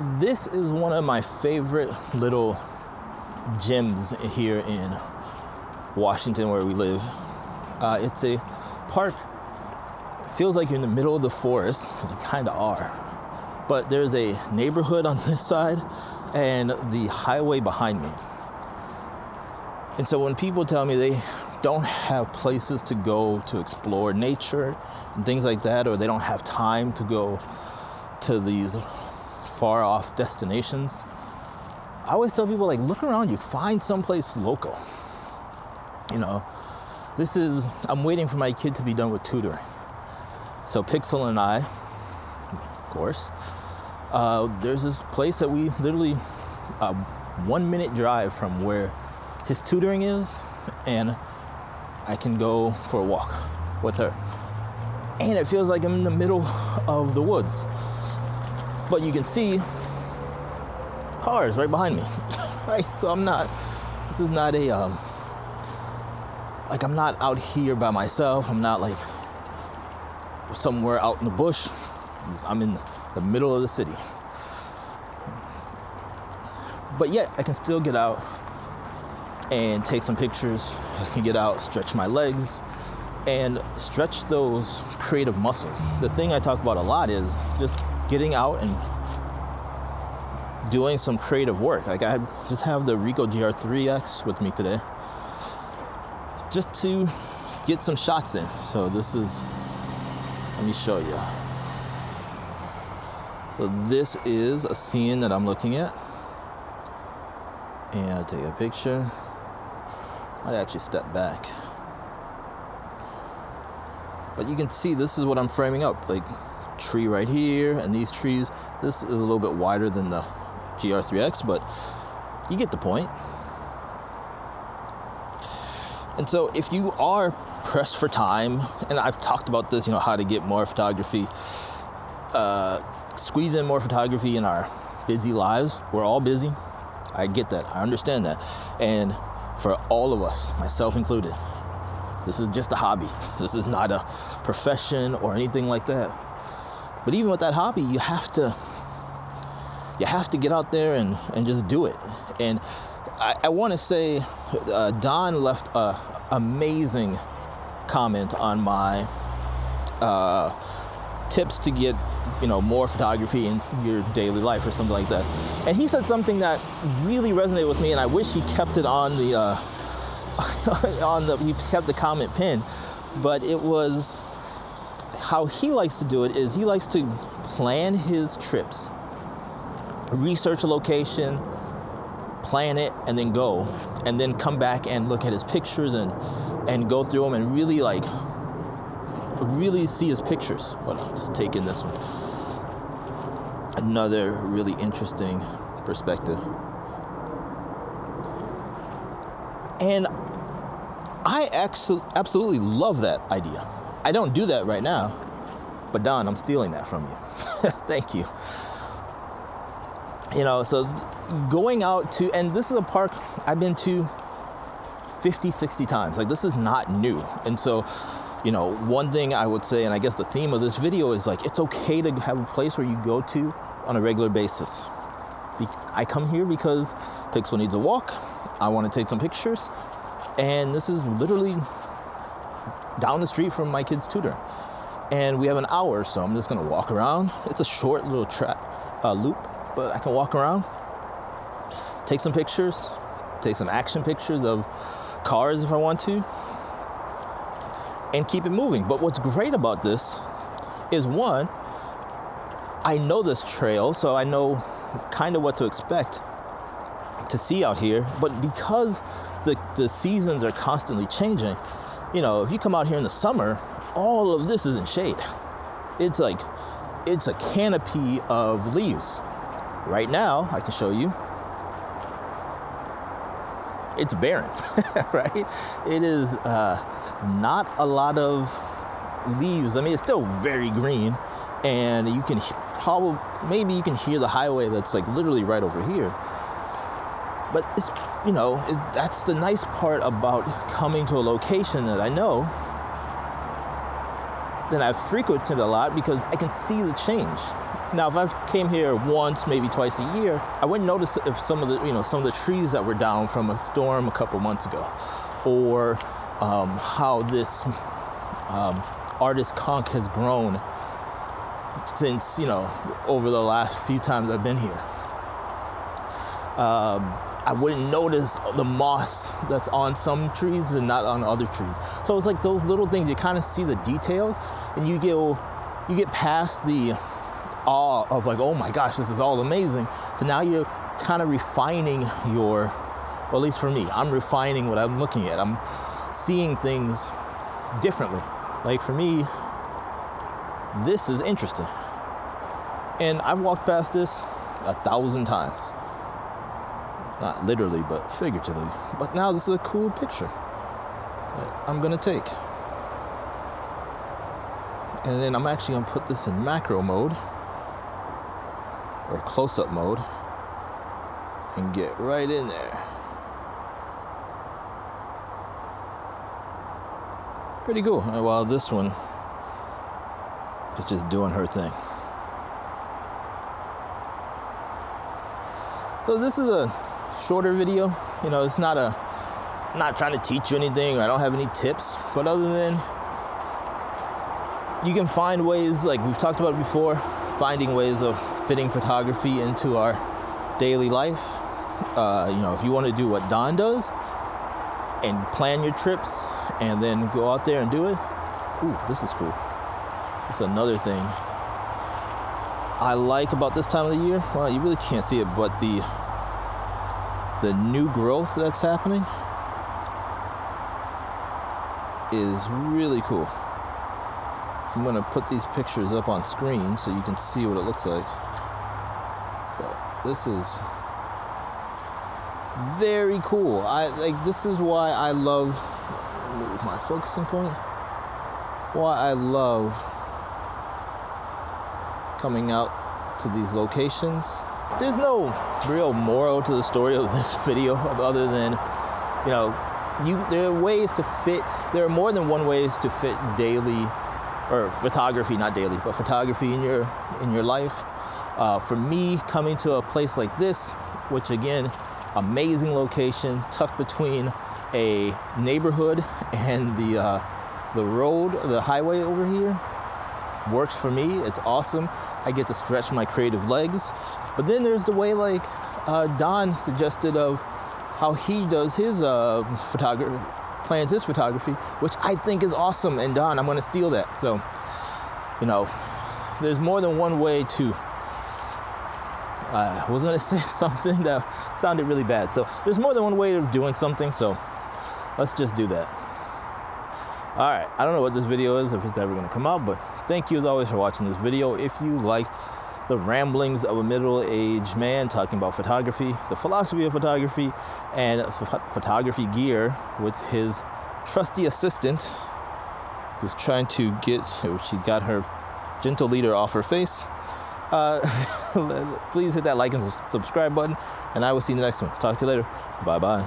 This is one of my favorite little gyms here in Washington where we live. It's a park. It feels like you're in the middle of the forest, because you kind of are. But there's a neighborhood on this side and the highway behind me. And so when people tell me they don't have places to go to explore nature and things like that, or they don't have time to go to these far off destinations, I always tell people, like, look around you, find someplace local. You know, I'm waiting for my kid to be done with tutoring. So Pixel and I, of course, there's this place that we literally, 1 minute drive from where his tutoring is, and I can go for a walk with her. And it feels like I'm in the middle of the woods. But you can see cars right behind me, right? So this is not I'm not out here by myself. I'm not like somewhere out in the bush. I'm in the middle of the city. But yet I can still get out and take some pictures. I can get out, stretch my legs, and stretch those creative muscles. The thing I talk about a lot is just getting out and doing some creative work. Like, I just have the Ricoh GR3X with me today, just to get some shots in. So let me show you. So this is a scene that I'm looking at. And I'll take a picture. I'd actually step back. But you can see this is what I'm framing up. Like, tree right here, and these trees. This is a little bit wider than the GR3X, but you get the point. And so if you are pressed for time, and I've talked about this, how to get more photography, squeeze in more photography in our busy lives. We're all busy. I get that. I understand that. And for all of us, myself included, this is just a hobby. This is not a profession or anything like that. But even with that hobby, you have to get out there and just do it. And I want to say, Don left an amazing comment on my tips to get more photography in your daily life or something like that. And he said something that really resonated with me, and I wish he kept it on the he kept the comment pinned. But it was how he likes to do it is he likes to plan his trips, research a location, plan it, and then go, and then come back and look at his pictures and go through them and really see his pictures. Hold on, just take in this one. Another really interesting perspective. And I absolutely love that idea. I don't do that right now, but Don, I'm stealing that from you. Thank you. So going out to, and this is a park I've been to 50, 60 times. Like, this is not new. And so, one thing I would say, and I guess the theme of this video is, like, it's okay to have a place where you go to on a regular basis. I come here because Pixel needs a walk. I want to take some pictures. And this is literally down the street from my kid's tutor. And we have an hour, so I'm just going to walk around. It's a short little loop, but I can walk around, take some pictures, take some action pictures of cars if I want to, and keep it moving. But what's great about this is, one, I know this trail, so I know kind of what to expect to see out here. But because the seasons are constantly changing, if you come out here in the summer, all of this is in shade. It's a canopy of leaves. Right now, I can show you, it's barren, right? It is not a lot of leaves. I mean, it's still very green, and you can maybe you can hear the highway that's like literally right over here. But it's, that's the nice part about coming to a location that I know, that I've frequented a lot, because I can see the change. Now, if I came here once, maybe twice a year, I wouldn't notice if some of the trees that were down from a storm a couple months ago, or how this artist conch has grown since, over the last few times I've been here. I wouldn't notice the moss that's on some trees and not on other trees. So it's like those little things, you kind of see the details, and you get past the awe of like, oh my gosh, this is all amazing. So now you're kind of refining well, at least for me, I'm refining what I'm looking at. I'm seeing things differently. Like for me, this is interesting. And I've walked past this 1,000 times. Not literally, but figuratively. But now this is a cool picture that I'm gonna take. And then I'm actually gonna put this in macro mode, or close-up mode, and get right in there. Pretty cool. While this one is just doing her thing. So this is a shorter video. It's not trying to teach you anything, or I don't have any tips, but other than you can find ways, like we've talked about before, finding ways of fitting photography into our daily life. If you want to do what Don does and plan your trips and then go out there and do it. Ooh, this is cool. That's another thing I like about this time of the year. Well, you really can't see it, but the new growth that's happening is really cool. I'm gonna put these pictures up on screen so you can see what it looks like. But this is very cool. This is why I love, move my focusing point, why I love coming out to these locations. There's no real moral to the story of this video other than, there are ways to fit, there are more than one ways to fit daily, or photography, not daily, but photography in your life. For me, coming to a place like this, which again, amazing location, tucked between a neighborhood and the road, the highway over here, works for me. It's awesome. I get to stretch my creative legs. But then there's the way, like Don suggested, of how he does his plans his photography, which I think is awesome. And Don, I'm gonna steal that. So, there's more than one way to, I was gonna say something that sounded really bad. So there's more than one way of doing something, so let's just do that. All right, I don't know what this video is, if it's ever gonna come out, but thank you as always for watching this video. If you like the ramblings of a middle-aged man talking about photography, the philosophy of photography, and photography gear with his trusty assistant who's trying to she got her gentle leader off her face. Please hit that like and subscribe button, and I will see you in the next one. Talk to you later. Bye-bye.